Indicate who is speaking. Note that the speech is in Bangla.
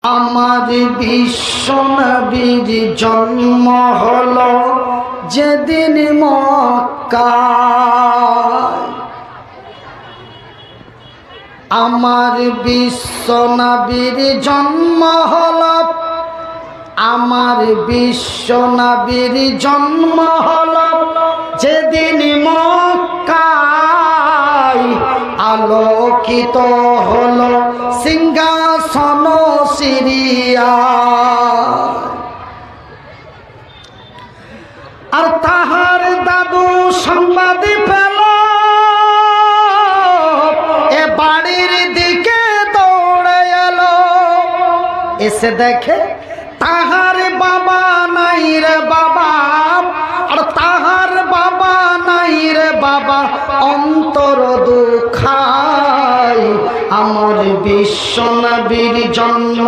Speaker 1: আমার বিশ্বনবীর জন্ম হলো যেদিন মক্কায়। আমার বিশ্বনবীর জন্ম হলো, আমার বিশ্বনবীর জন্ম হলো যেদিন মক্কায়। আলোকিত হলো সিংহাসন সিরিয়া, আর তাহার দাদু সংবাদ পেল, এ বাড়ির দিকে দৌড়ে এলো। এসে দেখে তাহার বাবা নাই রে বাবা, আর তাহার বাবা নাই রে বাবা, অন্তর দুঃখায়। আমার বিশ্বনবীর জন্ম